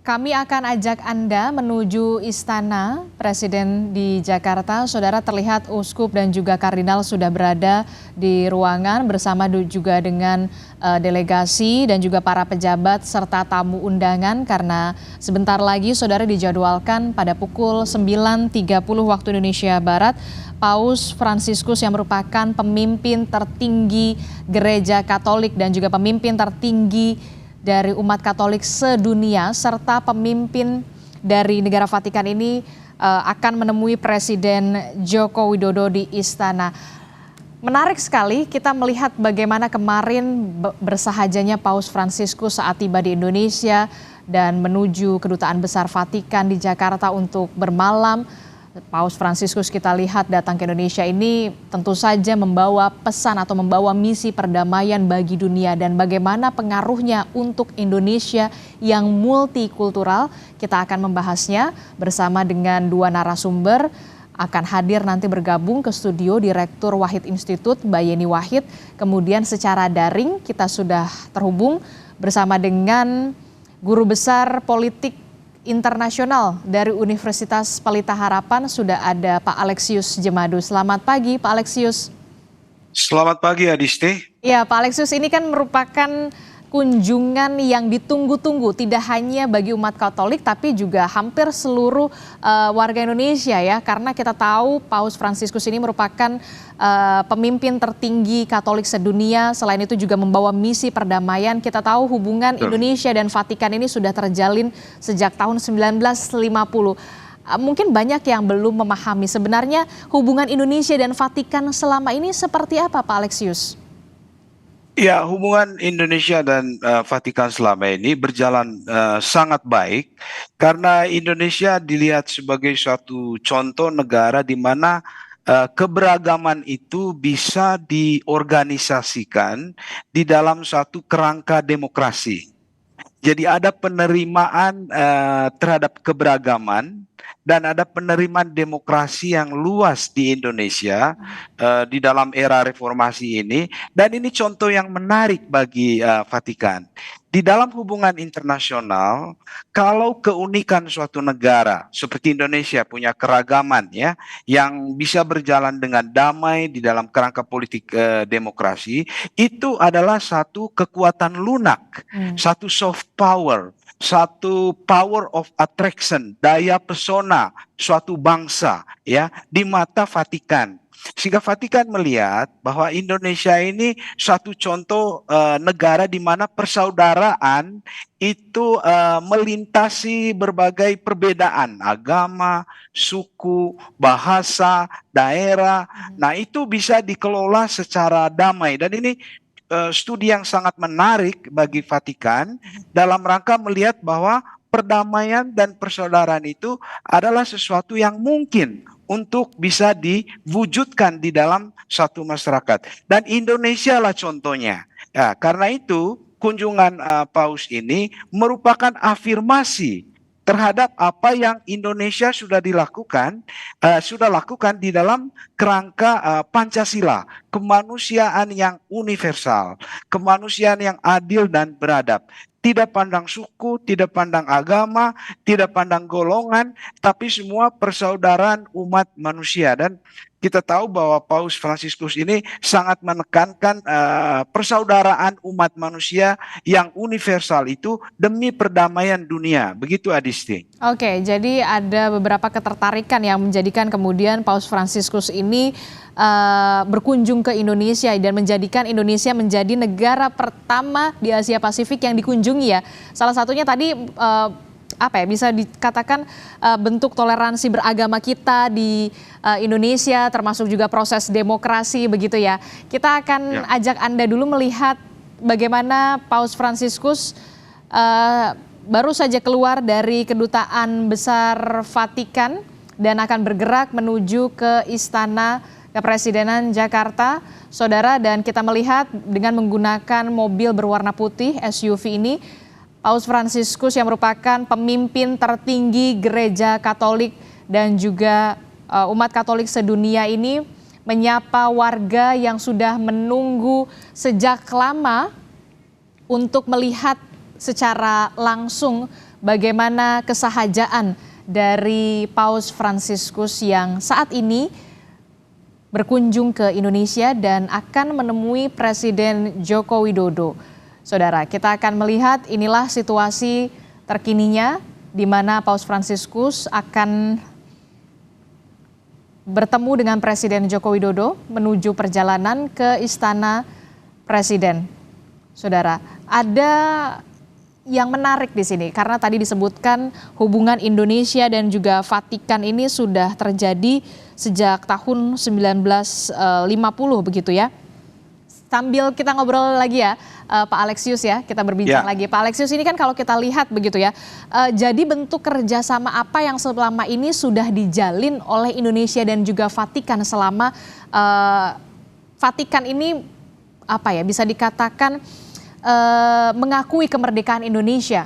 Kami akan ajak Anda menuju Istana Presiden di Jakarta. Saudara, terlihat uskup dan juga kardinal sudah berada di ruangan bersama juga dengan delegasi dan juga para pejabat serta tamu undangan, karena sebentar lagi saudara dijadwalkan pada pukul 9.30 waktu Indonesia Barat, Paus Fransiskus yang merupakan pemimpin tertinggi Gereja Katolik dan juga pemimpin tertinggi dari umat Katolik sedunia serta pemimpin dari negara Vatikan ini akan menemui Presiden Joko Widodo di istana. Menarik sekali kita melihat bagaimana kemarin bersahajanya Paus Fransiskus saat tiba di Indonesia dan menuju Kedutaan Besar Vatikan di Jakarta untuk bermalam. Paus Fransiskus kita lihat datang ke Indonesia ini tentu saja membawa pesan atau membawa misi perdamaian bagi dunia, dan bagaimana pengaruhnya untuk Indonesia yang multikultural. Kita akan membahasnya bersama dengan dua narasumber. Akan hadir nanti bergabung ke studio Direktur Wahid Institute Mbak Yeni Wahid. Kemudian secara daring kita sudah terhubung bersama dengan Guru Besar Politik Internasional dari Universitas Pelita Harapan, sudah ada Pak Alexius Jemadu. Selamat pagi Pak Alexius. Selamat pagi Adisti. Ya Pak Alexius, ini kan merupakan kunjungan yang ditunggu-tunggu tidak hanya bagi umat Katolik tapi juga hampir seluruh warga Indonesia ya, karena kita tahu Paus Fransiskus ini merupakan pemimpin tertinggi Katolik sedunia. Selain itu juga membawa misi perdamaian. Kita tahu hubungan Indonesia dan Vatikan ini sudah terjalin sejak tahun 1950. Mungkin banyak yang belum memahami sebenarnya hubungan Indonesia dan Vatikan selama ini seperti apa Pak Alexius? Ya, hubungan Indonesia dan Vatikan selama ini berjalan sangat baik, karena Indonesia dilihat sebagai suatu contoh negara di mana keberagaman itu bisa diorganisasikan di dalam suatu kerangka demokrasi. Jadi ada penerimaan terhadap keberagaman dan ada penerimaan demokrasi yang luas di Indonesia di dalam era reformasi ini, dan ini contoh yang menarik bagi Vatikan. Di dalam hubungan internasional, kalau keunikan suatu negara seperti Indonesia punya keragaman ya, yang bisa berjalan dengan damai di dalam kerangka politik demokrasi, itu adalah satu kekuatan lunak, satu soft power, satu power of attraction, daya pesona suatu bangsa ya di mata Vatikan. Sehingga Vatikan melihat bahwa Indonesia ini suatu contoh negara di mana persaudaraan itu melintasi berbagai perbedaan agama, suku, bahasa, daerah. Nah, itu bisa dikelola secara damai, dan ini studi yang sangat menarik bagi Vatikan dalam rangka melihat bahwa perdamaian dan persaudaraan itu adalah sesuatu yang mungkin untuk bisa diwujudkan di dalam satu masyarakat. Dan Indonesia lah contohnya. Ya, karena itu kunjungan Paus ini merupakan afirmasi terhadap apa yang Indonesia sudah lakukan di dalam kerangka Pancasila, kemanusiaan yang universal, kemanusiaan yang adil dan beradab. Tidak pandang suku, tidak pandang agama, tidak pandang golongan, tapi semua persaudaraan umat manusia. Dan kita tahu bahwa Paus Fransiskus ini sangat menekankan persaudaraan umat manusia yang universal itu demi perdamaian dunia. Begitu Adisti. Oke, jadi ada beberapa ketertarikan yang menjadikan kemudian Paus Fransiskus ini berkunjung ke Indonesia dan menjadikan Indonesia menjadi negara pertama di Asia Pasifik yang dikunjungi ya. Salah satunya tadi bisa dikatakan bentuk toleransi beragama kita di Indonesia, termasuk juga proses demokrasi begitu ya. Kita akan ajak Anda dulu melihat bagaimana Paus Fransiskus baru saja keluar dari Kedutaan Besar Vatikan dan akan bergerak menuju ke Istana Kepresidenan Jakarta, saudara, dan kita melihat dengan menggunakan mobil berwarna putih SUV ini, Paus Fransiskus yang merupakan pemimpin tertinggi Gereja Katolik dan juga umat Katolik sedunia ini menyapa warga yang sudah menunggu sejak lama untuk melihat secara langsung bagaimana kesahajaan dari Paus Fransiskus yang saat ini berkunjung ke Indonesia dan akan menemui Presiden Joko Widodo. Saudara, kita akan melihat inilah situasi terkininya di mana Paus Fransiskus akan bertemu dengan Presiden Joko Widodo menuju perjalanan ke Istana Presiden. Saudara, ada yang menarik di sini karena tadi disebutkan hubungan Indonesia dan juga Vatikan ini sudah terjadi sejak tahun 1950 begitu ya. Sambil kita ngobrol lagi ya Pak Alexius ya, kita berbincang lagi. Pak Alexius, ini kan kalau kita lihat begitu ya, jadi bentuk kerjasama apa yang selama ini sudah dijalin oleh Indonesia dan juga Vatikan selama Vatikan ini apa ya bisa dikatakan mengakui kemerdekaan Indonesia?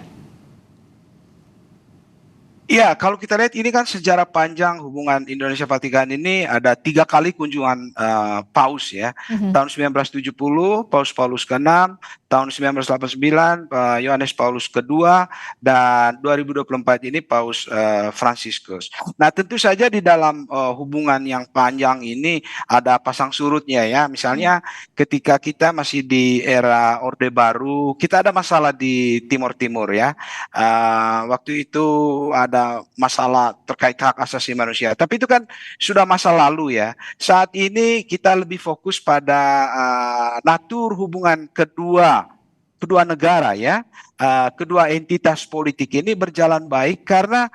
Iya, kalau kita lihat ini kan sejarah panjang hubungan Indonesia Vatikan ini ada 3 kali kunjungan Paus ya. Tahun 1970 Paus Paulus ke-6, tahun 1989 Yohanes Paulus kedua, dan 2024 ini Paus Fransiskus. Nah, tentu saja di dalam hubungan yang panjang ini ada pasang surutnya ya. Misalnya ketika kita masih di era Orde Baru, kita ada masalah di Timur Timur ya. Waktu itu ada masalah terkait hak asasi manusia. Tapi itu kan sudah masa lalu ya. Saat ini kita lebih fokus pada natur hubungan kedua negara ya. Kedua entitas politik ini berjalan baik karena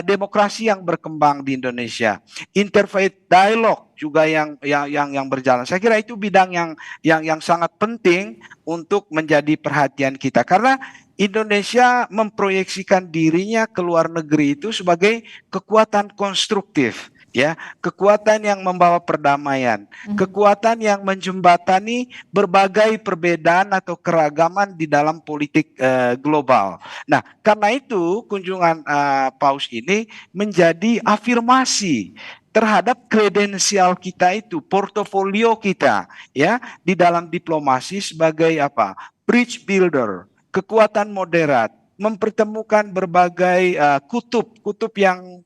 demokrasi yang berkembang di Indonesia. Interfaith dialogue juga yang berjalan. Saya kira itu bidang yang sangat penting untuk menjadi perhatian kita karena Indonesia memproyeksikan dirinya ke luar negeri itu sebagai kekuatan konstruktif, ya, kekuatan yang membawa perdamaian, kekuatan yang menjembatani berbagai perbedaan atau keragaman di dalam politik global. Nah, karena itu kunjungan Paus ini menjadi afirmasi terhadap kredensial kita itu, portofolio kita, ya, di dalam diplomasi sebagai apa? Bridge builder. Kekuatan moderat, mempertemukan berbagai kutub yang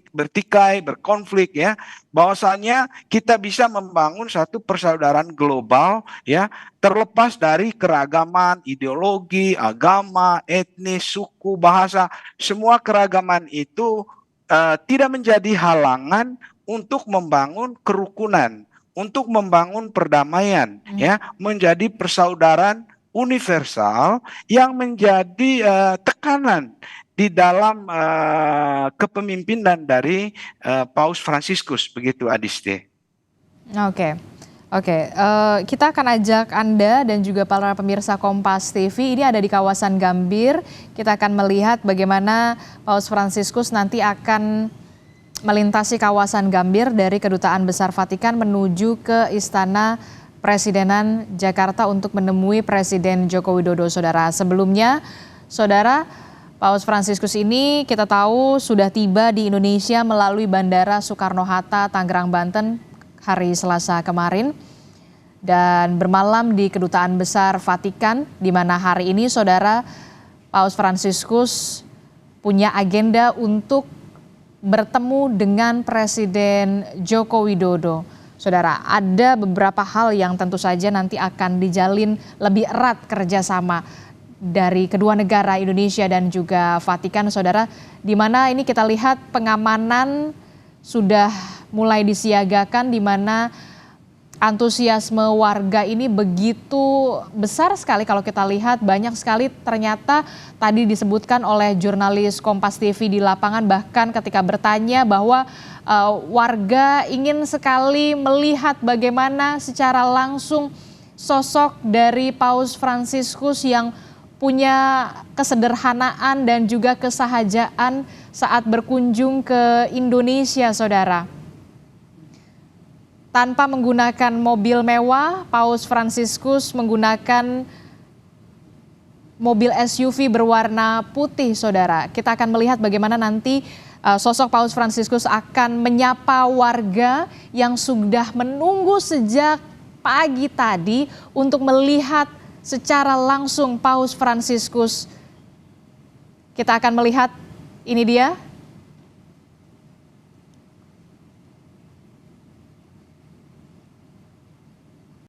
bertikai, berkonflik ya. Bahwasanya kita bisa membangun satu persaudaraan global ya, terlepas dari keragaman ideologi, agama, etnis, suku, bahasa. Semua keragaman itu tidak menjadi halangan untuk membangun kerukunan, untuk membangun perdamaian ya, menjadi persaudaraan universal yang menjadi tekanan di dalam kepemimpinan dari Paus Fransiskus, begitu Adiste. Oke. Kita akan ajak Anda dan juga para pemirsa Kompas TV, ini ada di kawasan Gambir. Kita akan melihat bagaimana Paus Fransiskus nanti akan melintasi kawasan Gambir dari Kedutaan Besar Vatikan menuju ke Istana Presidenan Jakarta untuk menemui Presiden Joko Widodo, saudara. Sebelumnya, saudara, Paus Fransiskus ini kita tahu sudah tiba di Indonesia melalui Bandara Soekarno-Hatta, Tangerang, Banten hari Selasa kemarin dan bermalam di Kedutaan Besar Vatikan, di mana hari ini, saudara, Paus Fransiskus punya agenda untuk bertemu dengan Presiden Joko Widodo. Saudara, ada beberapa hal yang tentu saja nanti akan dijalin lebih erat kerjasama dari kedua negara Indonesia dan juga Vatikan, saudara, di mana ini kita lihat pengamanan sudah mulai disiagakan, di mana antusiasme warga ini begitu besar sekali. Kalau kita lihat banyak sekali, ternyata tadi disebutkan oleh jurnalis Kompas TV di lapangan, bahkan ketika bertanya bahwa warga ingin sekali melihat bagaimana secara langsung sosok dari Paus Fransiskus yang punya kesederhanaan dan juga kesahajaan saat berkunjung ke Indonesia, saudara. Tanpa menggunakan mobil mewah, Paus Fransiskus menggunakan mobil SUV berwarna putih, saudara. Kita akan melihat bagaimana nanti sosok Paus Fransiskus akan menyapa warga yang sudah menunggu sejak pagi tadi untuk melihat secara langsung Paus Fransiskus Kita akan melihat ini dia